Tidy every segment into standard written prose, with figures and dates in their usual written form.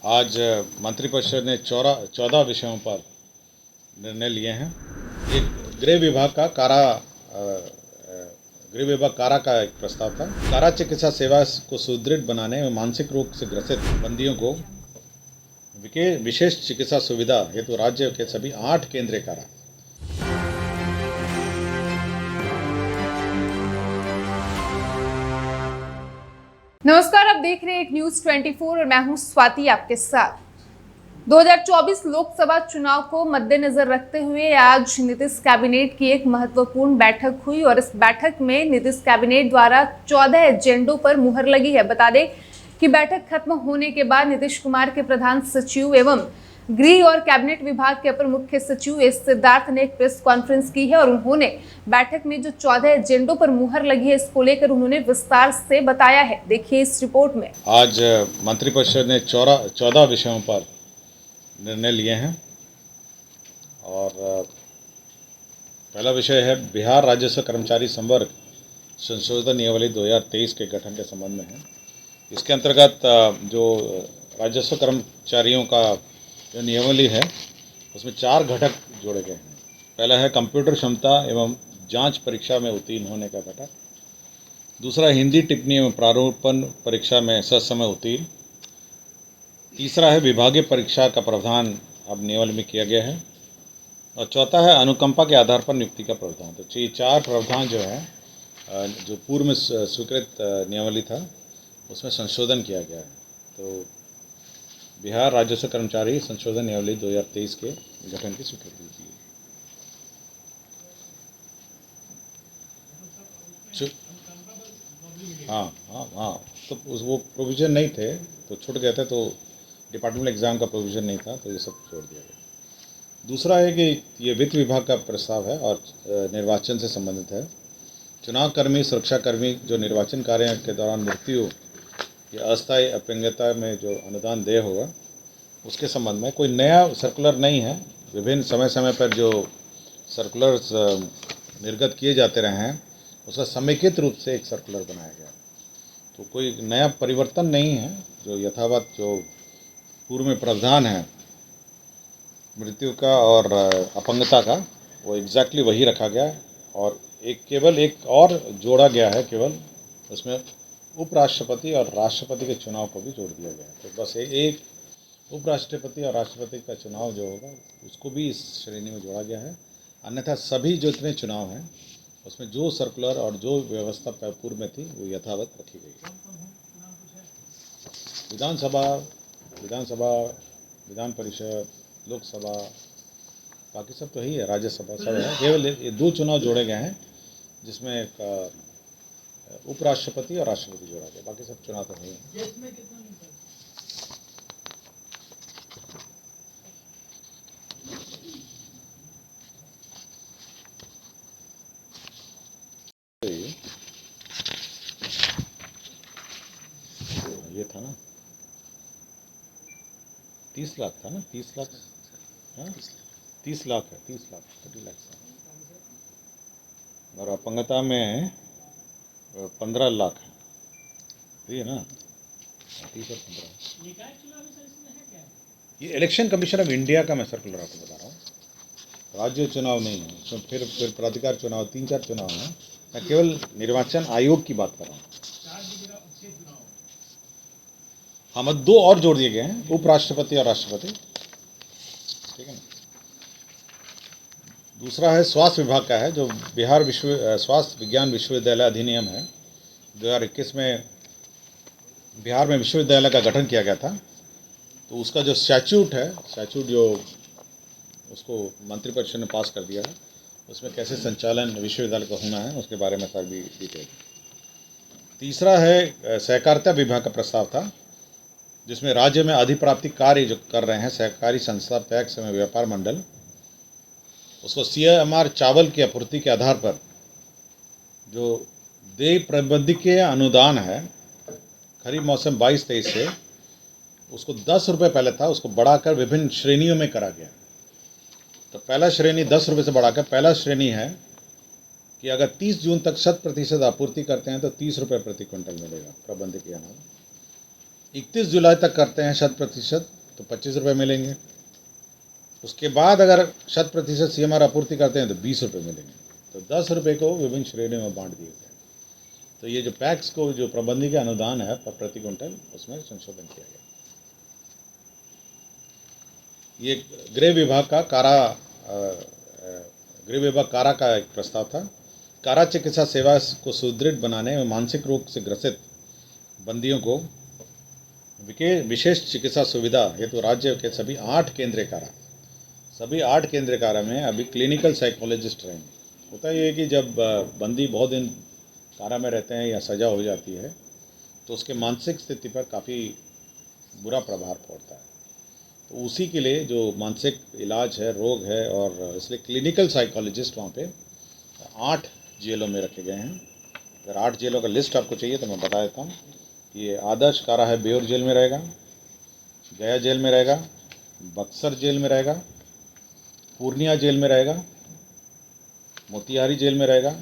आज मंत्रिपरिषद ने 14 विषयों पर निर्णय लिए हैं। एक गृह विभाग कारा का एक प्रस्ताव था। कारा चिकित्सा सेवा को सुदृढ़ बनाने में मानसिक रोग से ग्रसित बंदियों को विशेष चिकित्सा सुविधा हेतु राज्य के सभी 8 केंद्रीय कारा नमस्कार, आप देख रहे हैं एक न्यूज 24 और मैं हूं स्वाति आपके साथ। 2024 लोकसभा चुनाव को मद्देनजर रखते हुए आज नीतीश कैबिनेट की एक महत्वपूर्ण बैठक हुई और इस बैठक में नीतीश कैबिनेट द्वारा 14 एजेंडों पर मुहर लगी है। बता दें कि बैठक खत्म होने के बाद नीतीश कुमार के प्रधान सचिव एवं गृह और कैबिनेट विभाग के अपर मुख्य सचिव एस सिद्धार्थ ने एक प्रेस कॉन्फ्रेंस की है और उन्होंने बैठक में जो 14 एजेंडों पर मुहर लगी है इसको लेकर उन्होंने विस्तार से बताया है। देखिए इस रिपोर्ट में। आज मंत्रिपरिषद ने 14 विषयों पर निर्णय लिए हैं और पहला विषय है बिहार राजस्व कर्मचारी संवर्ग संशोधन नियमावली 2023 के गठन के संबंध में है। इसके अंतर्गत जो राजस्व कर्मचारियों का जो नियमावली है उसमें 4 घटक जोड़े गए हैं। पहला है कंप्यूटर क्षमता एवं जांच परीक्षा में उत्तीर्ण होने का घटक। दूसरा हिंदी टिप्पणी एवं प्रारूपण परीक्षा में ससमय उत्तीर्ण। तीसरा है विभागीय परीक्षा का प्रावधान अब नियमावली में किया गया है और चौथा है अनुकंपा के आधार पर नियुक्ति का प्रावधान। तो ये 4 प्रावधान जो है जो पूर्व में स्वीकृत नियमावली था उसमें संशोधन किया गया है। तो बिहार राजस्व कर्मचारी संशोधन नियमावली 2023 के गठन की स्वीकृति दी है। हाँ, तो वो प्रोविज़न नहीं थे तो छूट गए थे, तो डिपार्टमेंट एग्ज़ाम का प्रोविज़न नहीं था तो ये सब छोड़ दिया गया। दूसरा है कि ये वित्त विभाग का प्रस्ताव है और निर्वाचन से संबंधित है। चुनाव कर्मी सुरक्षाकर्मी जो निर्वाचन कार्य के दौरान मृत्यु या अस्थायी अपंगता में जो अनुदान देय होगा उसके संबंध में कोई नया सर्कुलर नहीं है। विभिन्न समय समय पर जो सर्कुलर्स निर्गत किए जाते रहे हैं उसका समेकित रूप से एक सर्कुलर बनाया गया। तो कोई नया परिवर्तन नहीं है। जो यथावत जो पूर्व में प्रावधान है मृत्यु का और अपंगता का वो एग्जैक्टली वही रखा गया है और केवल एक और जोड़ा गया है। केवल उसमें उपराष्ट्रपति और राष्ट्रपति के चुनाव को भी जोड़ दिया गया है। तो बस एक उपराष्ट्रपति और राष्ट्रपति का चुनाव जो होगा उसको भी इस श्रेणी में जोड़ा गया है। अन्यथा सभी जो इतने चुनाव हैं उसमें जो सर्कुलर और जो व्यवस्था पूर्व में थी वो यथावत रखी गई है। विधानसभा, विधान परिषद, लोकसभा, बाकी सब तो ही है, राज्यसभा सब है। केवल ये 2 चुनाव जोड़े गए हैं जिसमें एक उपराष्ट्रपति और राष्ट्रपति जोड़ा गया, बाकी सब चुनाव तो नहीं है। ये था ना 30 लाख था ना 30 लाख, हाँ 30 लाख है, 30 लाख और अपंगता में 15 लाख है, ये ना 30 और 15। ये इलेक्शन कमीशन ऑफ इंडिया का मैं सर्कुलर आपको बता रहा हूँ, राज्य चुनाव नहीं है। तो फिर प्राधिकार चुनाव 3-4 चुनाव हैं। मैं केवल निर्वाचन आयोग की बात कर रहा हूँ। हाँ, 2 और जोड़ दिए गए हैं, उपराष्ट्रपति और राष्ट्रपति, ठीक है ना। दूसरा है स्वास्थ्य विभाग का है, जो बिहार स्वास्थ्य विज्ञान विश्वविद्यालय अधिनियम है 2021 में बिहार में विश्वविद्यालय का गठन किया गया था। तो उसका जो स्टैच्यूट है, जो उसको मंत्रिपरिषद ने पास कर दिया है, उसमें कैसे संचालन विश्वविद्यालय का होना है उसके बारे में सभी डिटेल। तीसरा है सहकारिता विभाग का प्रस्ताव था जिसमें राज्य में अधिप्राप्ति कार्य जो कर रहे हैं सहकारी संस्था, पैक्स एवं व्यापार मंडल, उसको CMR चावल की आपूर्ति के आधार पर जो देय प्रबंधकीय अनुदान है खरीफ मौसम 22-23 से उसको 10 रुपये पहले था, उसको बढ़ाकर विभिन्न श्रेणियों में करा गया। तो पहला श्रेणी 10 रुपये से बढ़ाकर पहला श्रेणी है कि अगर 30 जून तक 100% आपूर्ति करते हैं तो 30 रुपये प्रति क्विंटल मिलेगा प्रबंधकीय अनाज। 31 जुलाई तक करते हैं 100%, तो 25 रुपये मिलेंगे। उसके बाद अगर 100% CMR आपूर्ति करते हैं तो 20 रुपये मिलेंगे। तो 10 रुपये को विभिन्न श्रेणियों में बांट दिए गए। तो ये जो पैक्स को जो प्रबंधी का अनुदान है प्रति क्विंटल, उसमें संशोधन किया गया। ये गृह विभाग कारा का एक प्रस्ताव था। कारा चिकित्सा सेवा को सुदृढ़ बनाने में मानसिक रोग से ग्रसित बंदियों को विशेष चिकित्सा सुविधा हेतु राज्य के सभी 8 केंद्रीय कारा में अभी क्लिनिकल साइकोलॉजिस्ट रहेंगे। होता ये है कि जब बंदी बहुत दिन कारा में रहते हैं या सज़ा हो जाती है तो उसके मानसिक स्थिति पर काफ़ी बुरा प्रभाव पड़ता है। तो उसी के लिए जो मानसिक इलाज है, रोग है, और इसलिए क्लिनिकल साइकोलॉजिस्ट वहाँ पे 8 जेलों में रखे गए हैं। अगर 8 जेलों का लिस्ट आपको चाहिए तो मैं बता देता हूँ। ये आदर्श कारा है, बेउर जेल में रहेगा, गया जेल में रहेगा, बक्सर जेल में रहेगा, पूर्णिया जेल में रहेगा, मोतिहारी जेल में रहेगा,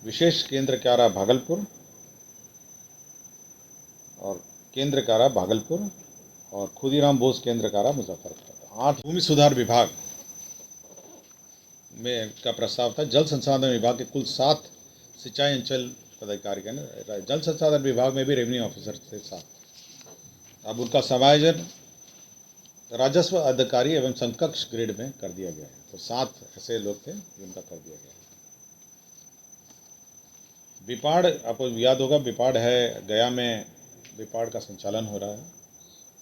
विशेष केंद्र कारा भागलपुर और केंद्र कारा भागलपुर और खुदीराम बोस केंद्र कारा मुजफ्फरपुर। 8 भूमि सुधार विभाग में का प्रस्ताव था। जल संसाधन विभाग के कुल 7 सिंचाई अंचल पदाधिकारी का जल संसाधन विभाग में भी रेवेन्यू ऑफिसर थे 7। अब उनका समायोजन राजस्व अधिकारी एवं समकक्ष ग्रेड में कर दिया गया है। तो 7 ऐसे लोग थे जिनका कर दिया गया। बिपाड़, आपको याद होगा, बिपाड़ है गया में, बिपाड़ का संचालन हो रहा है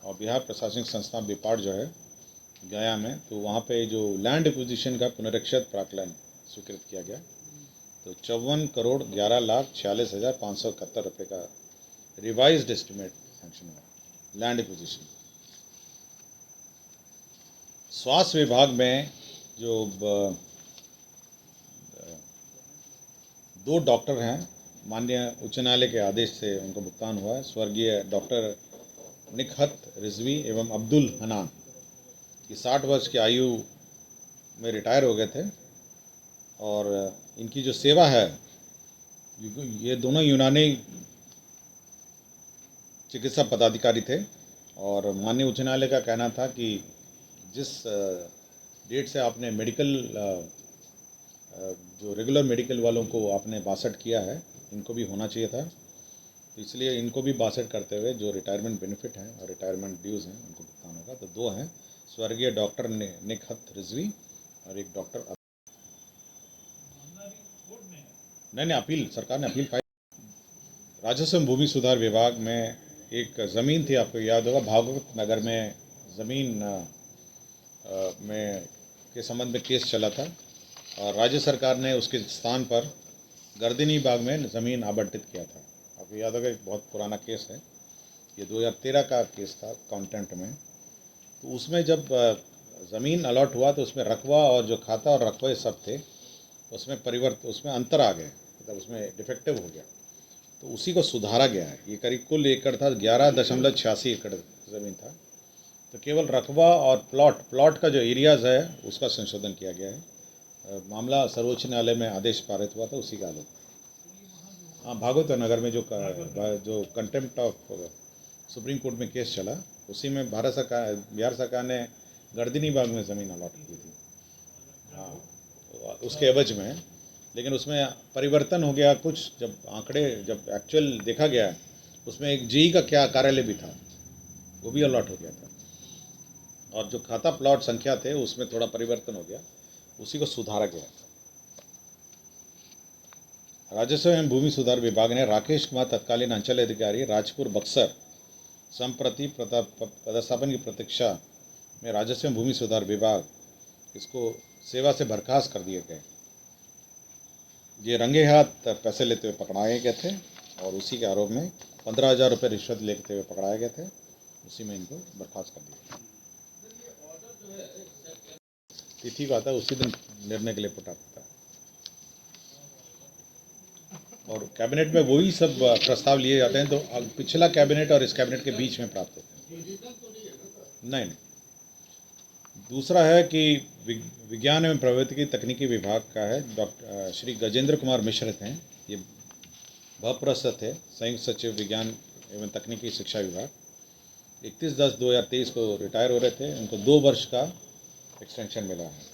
और बिहार प्रशासनिक संस्थान बिपाड़ जो है गया में, तो वहाँ पे जो लैंड एक्विजिशन का पुनरीक्षित प्राक्कलन स्वीकृत किया गया। तो 54,11,46,571 रुपये का रिवाइज्ड एस्टिमेट सैंक्शन हुआ लैंड एक्विजिशन। स्वास्थ्य विभाग में जो 2 डॉक्टर हैं, माननीय उच्च न्यायालय के आदेश से उनको भुगतान हुआ है। स्वर्गीय डॉक्टर निकहत रिजवी एवं अब्दुल हनान, ये 60 वर्ष की आयु में रिटायर हो गए थे और इनकी जो सेवा है, ये दोनों यूनानी चिकित्सा पदाधिकारी थे और माननीय उच्च न्यायालय का कहना था कि जिस डेट से आपने मेडिकल जो रेगुलर मेडिकल वालों को आपने 62 किया है, इनको भी होना चाहिए था। तो इसलिए इनको भी 62 करते हुए जो रिटायरमेंट बेनिफिट हैं और रिटायरमेंट ड्यूज़ हैं उनको भुगतान होगा। तो 2 हैं, स्वर्गीय डॉक्टर निकहत रिजवी और एक डॉक्टर नहीं, अपील, सरकार ने अपील फाइल। राजस्व एवं भूमि सुधार विभाग में एक ज़मीन थी, आपको याद होगा, भागवत नगर में ज़मीन में के संबंध में केस चला था और राज्य सरकार ने उसके स्थान पर गर्दनी बाग में ज़मीन आवंटित किया था। आपको याद होगा, एक बहुत पुराना केस है, ये 2013 का केस था कंटेंट में। तो उसमें जब ज़मीन अलॉट हुआ तो उसमें रकबा और जो खाता और रकबे सब थे उसमें अंतर आ गए, मतलब उसमें डिफेक्टिव हो गया। तो उसी को सुधारा गया है। ये करीब कुल एकड़ था 11.86 एकड़ ज़मीन था। तो केवल रकबा और प्लॉट का जो एरियाज़ है उसका संशोधन किया गया है। मामला सर्वोच्च न्यायालय में आदेश पारित हुआ था, उसी का आलोक। हाँ, भागवत नगर में जो कंटेम्प्ट ऑफ सुप्रीम कोर्ट में केस चला, उसी में बिहार सरकार ने गर्दनी बाग में ज़मीन अलॉट की थी, हाँ, उसके एवज में। लेकिन उसमें परिवर्तन हो गया कुछ, जब एक्चुअल देखा गया उसमें एक जेई का क्या कार्यालय भी था, वो भी अलॉट हो गया था और जो खाता प्लॉट संख्या थे उसमें थोड़ा परिवर्तन हो गया, उसी को सुधारा गया। राजस्व एवं भूमि सुधार विभाग ने राकेश कुमार तत्कालीन अंचल अधिकारी राजपुर बक्सर संप्रति पदस्थापन की प्रतीक्षा में राजस्व एवं भूमि सुधार विभाग इसको सेवा से बर्खास्त कर दिए गए। ये रंगे हाथ पैसे लेते हुए पकड़ाए गए थे और उसी के आरोप में 15,000 रुपये रिश्वत लेते हुए पकड़ाए गए थे। उसी में इनको बर्खास्त कर दिया। तिथि का आता है, उसी दिन निर्णय के लिए पुट आता है और कैबिनेट में वही सब प्रस्ताव लिए जाते हैं। तो पिछला कैबिनेट और इस कैबिनेट के बीच में प्राप्त होते हैं। नहीं, दूसरा है कि विज्ञान एवं प्रौद्योगिकी तकनीकी विभाग का है, डॉक्टर श्री गजेंद्र कुमार मिश्र हैं, ये भप्रस्थ थे, संयुक्त सचिव विज्ञान एवं तकनीकी शिक्षा विभाग। 31/10/2023 को रिटायर हो रहे थे, उनको 2 वर्ष का एक्सटेंशन मिला है।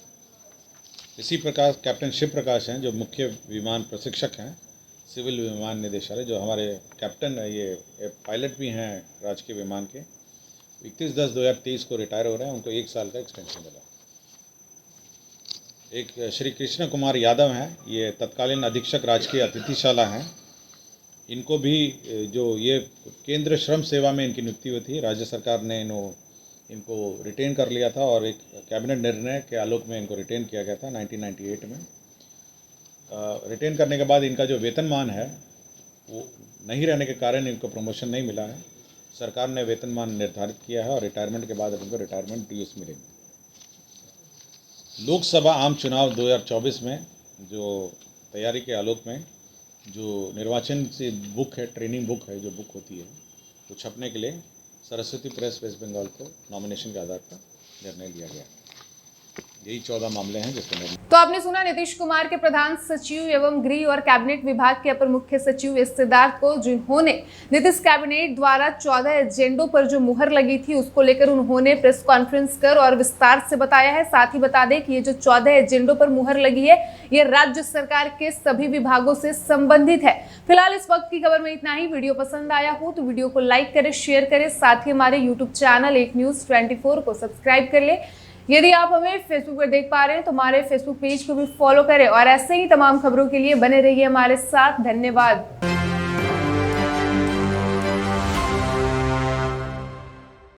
इसी प्रकार कैप्टन शिव प्रकाश हैं जो मुख्य विमान प्रशिक्षक हैं सिविल विमान निदेशालय, जो हमारे कैप्टन ये पायलट भी हैं राजकीय विमान के, 31/10/2023 को रिटायर हो रहे हैं, उनको 1 साल का एक्सटेंशन मिला। एक श्री कृष्ण कुमार यादव हैं, ये तत्कालीन अधीक्षक राजकीय अतिथिशाला हैं। इनको भी जो ये केंद्र श्रम सेवा में इनकी नियुक्ति हुई थी, राज्य सरकार ने इनको रिटेन कर लिया था और एक कैबिनेट निर्णय के आलोक में इनको रिटेन किया गया था 1998 में। रिटेन करने के बाद इनका जो वेतनमान है वो नहीं रहने के कारण इनको प्रमोशन नहीं मिला है। सरकार ने वेतनमान निर्धारित किया है और रिटायरमेंट के बाद इनको रिटायरमेंट डीएस मिलेंगे। लोकसभा आम चुनाव 2024 में जो तैयारी के आलोक में जो निर्वाचन से बुक है, ट्रेनिंग बुक है, जो बुक होती है, तो छपने के लिए सरस्वती प्रेस वेस्ट बंगाल को नॉमिनेशन के आधार पर निर्णय लिया गया। यही 14 मामले हैं जिसमें निर्णय। तो आपने सुना नीतीश कुमार के प्रधान सचिव एवं गृह और कैबिनेट विभाग के अपर मुख्य सचिव एस सिद्धार्थ को, जिन्होंने नीतीश कैबिनेट द्वारा 14 एजेंडों पर जो मुहर लगी थी उसको लेकर उन्होंने प्रेस कॉन्फ्रेंस कर और विस्तार से बताया है। साथ ही बता दें कि ये जो 14 एजेंडों पर मुहर लगी है ये राज्य सरकार के सभी विभागों से संबंधित है। फिलहाल इस वक्त की खबर में इतना ही। वीडियो पसंद आया हो तो वीडियो को लाइक करें, शेयर करें, साथ ही हमारे यूट्यूब चैनल एक न्यूज 24 को सब्सक्राइब कर ले। यदि आप हमें फेसबुक पर देख पा रहे हैं तो हमारे फेसबुक पेज को भी फॉलो करें और ऐसे ही तमाम खबरों के लिए बने रहिए हमारे साथ। धन्यवाद।